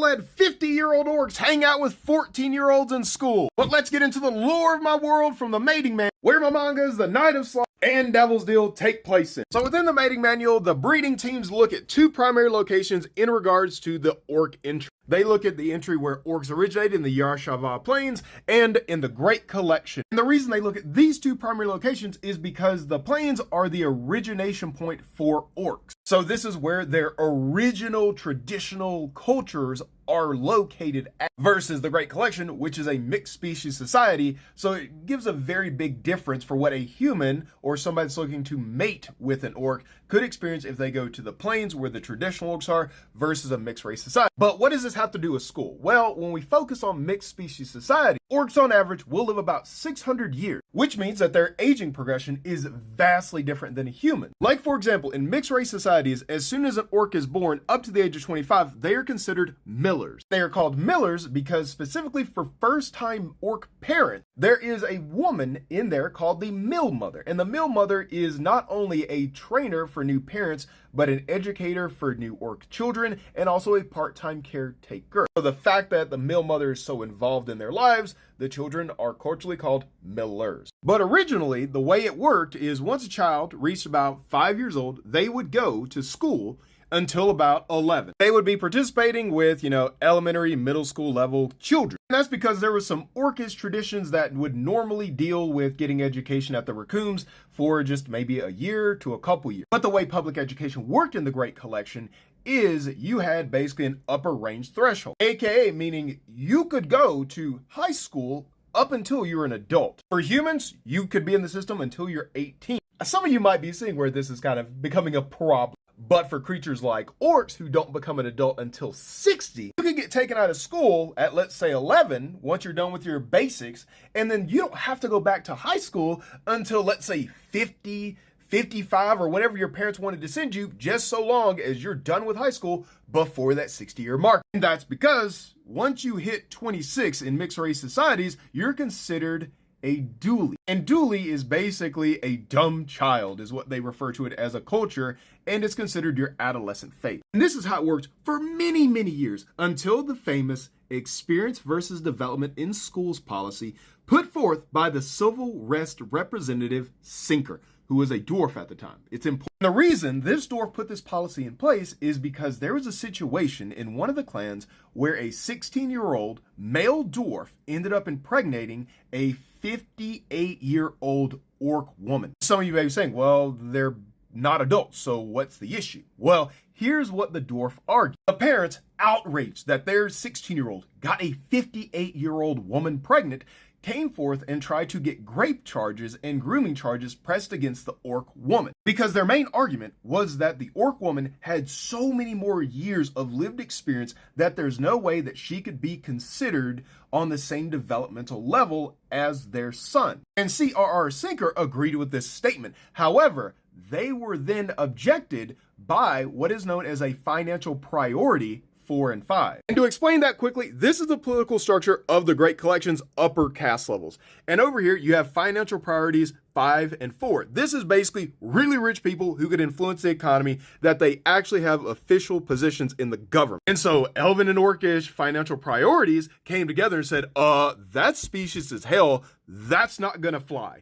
let 50-year-old orcs hang out with 14-year-olds in school. But let's get into the lore of my world from the mating manual, where my mangas, the Night of Slaughter, and Devil's Deal take place in. So within the mating manual, the breeding teams look at two primary locations in regards to the orc entry. They look at the entry where orcs originated in the Yarshava Plains and in the Great Collection. And the reason they look at these two primary locations is because the plains are the origination point for orcs. So this is where their original traditional cultures are located at, versus the Great Collection, which is a mixed species society. So it gives a very big difference for what a human or somebody that's looking to mate with an orc could experience if they go to the plains where the traditional orcs are versus a mixed race society. But what does this have to do with school? Well, when we focus on mixed species society, orcs on average will live about 600 years, which means that their aging progression is vastly different than a human. Like, for example, in mixed race societies, as soon as an orc is born up to the age of 25, they are considered millers. They are called millers because specifically for first-time orc parents, there is a woman in there called the mill mother. And the mill mother is not only a trainer for new parents, but an educator for new orc children and also a part-time caretaker. So the fact that the mill mother is so involved in their lives, the children are culturally called millers. But originally, the way it worked is once a child reached about 5 years old, they would go to school until about 11. They would be participating with, elementary, middle school level children. And that's because there were some orcish traditions that would normally deal with getting education at the raccoons for just maybe a year to a couple years. But the way public education worked in the Great Collection is you had basically an upper range threshold, aka meaning you could go to high school up until you're an adult. For humans, you could be in the system until you're 18. Some of you might be seeing where this is kind of becoming a problem. But for creatures like orcs who don't become an adult until 60, you can get taken out of school at, let's say, 11 once you're done with your basics, and then you don't have to go back to high school until, let's say, 50, 55, or whenever your parents wanted to send you, just so long as you're done with high school before that 60-year mark. And that's because once you hit 26 in mixed race societies, you're considered a dually. And dually is basically a dumb child, is what they refer to it as a culture, and it's considered your adolescent phase. And this is how it worked for many, many years until the famous experience versus development in schools policy put forth by the Civil Rest Representative Sinker, who was a dwarf at the time. It's important. The reason this dwarf put this policy in place is because there was a situation in one of the clans where a 16-year-old male dwarf ended up impregnating a 58-year-old orc woman. Some of you may be saying, well, they're not adults, so what's the issue? Well, here's what the dwarf argued. The parents, outraged that their 16-year-old got a 58-year-old woman pregnant, came forth and tried to get rape charges and grooming charges pressed against the orc woman. Because their main argument was that the orc woman had so many more years of lived experience that there's no way that she could be considered on the same developmental level as their son. And C.R.R. Sinker agreed with this statement. However, they were then objected by what is known as a financial priority 4 and 5. And to explain that quickly, this is the political structure of the Great Collection's upper caste levels. And over here, you have financial priorities 5 and 4. This is basically really rich people who could influence the economy, that they actually have official positions in the government. And so Elven and Orcish financial priorities came together and said, that species is hell. That's not gonna fly.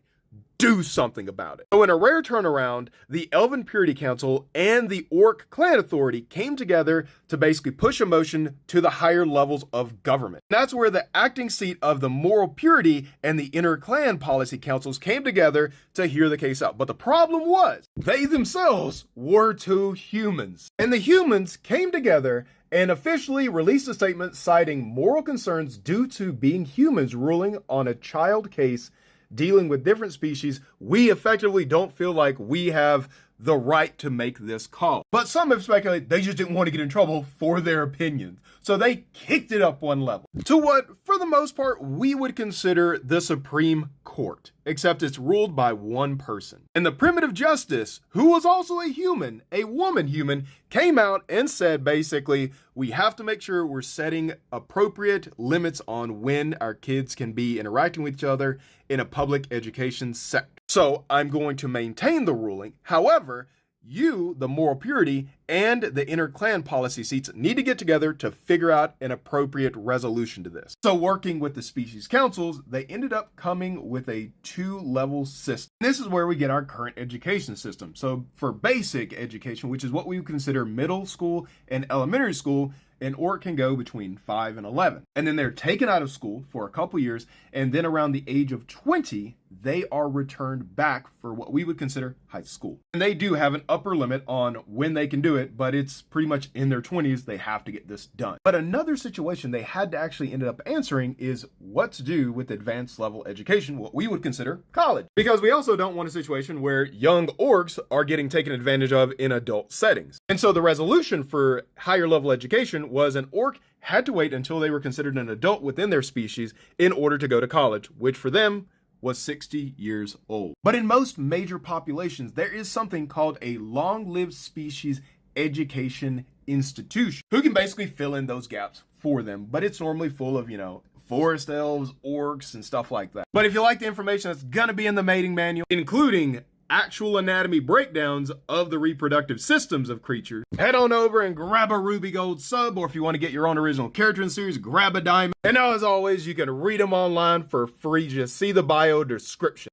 Do something about it. So in a rare turnaround, the Elven Purity Council and the Orc Clan Authority came together to basically push a motion to the higher levels of government. And that's where the acting seat of the Moral Purity and the Inter-Clan Policy Councils came together to hear the case out. But the problem was, they themselves were two humans. And the humans came together and officially released a statement citing moral concerns due to being humans ruling on a child case dealing with different species. We effectively don't feel like we have the right to make this call. But some have speculated they just didn't want to get in trouble for their opinions. So they kicked it up one level to what, for the most part, we would consider the Supreme Court, except it's ruled by one person. And the primitive justice, who was also a human, a woman human, came out and said basically, we have to make sure we're setting appropriate limits on when our kids can be interacting with each other in a public education sector. So I'm going to maintain the ruling. However, You, the moral purity, and the inner clan policy seats need to get together to figure out an appropriate resolution to this. So working with the species councils, they ended up coming with a 2-level system. This is where we get our current education system. So for basic education, which is what we would consider middle school and elementary school, an orc can go between 5 and 11. And then they're taken out of school for a couple years, and then around the age of 20, they are returned back for what we would consider high school. And they do have an upper limit on when they can do it, but it's pretty much in their 20s they have to get this done. But another situation they had to actually end up answering is what to do with advanced level education, what we would consider college. Because we also don't want a situation where young orcs are getting taken advantage of in adult settings. And so the resolution for higher level education was an orc had to wait until they were considered an adult within their species in order to go to college, which for them was 60 years old. But in most major populations, there is something called a long-lived species education institution who can basically fill in those gaps for them. But it's normally full of, forest elves, orcs, and stuff like that. But if you like the information that's gonna be in the mating manual, including actual anatomy breakdowns of the reproductive systems of creatures, head on over and grab a ruby gold sub, or if you want to get your own original character in the series, grab a diamond. And now, as always, you can read them online for free. Just see the bio description.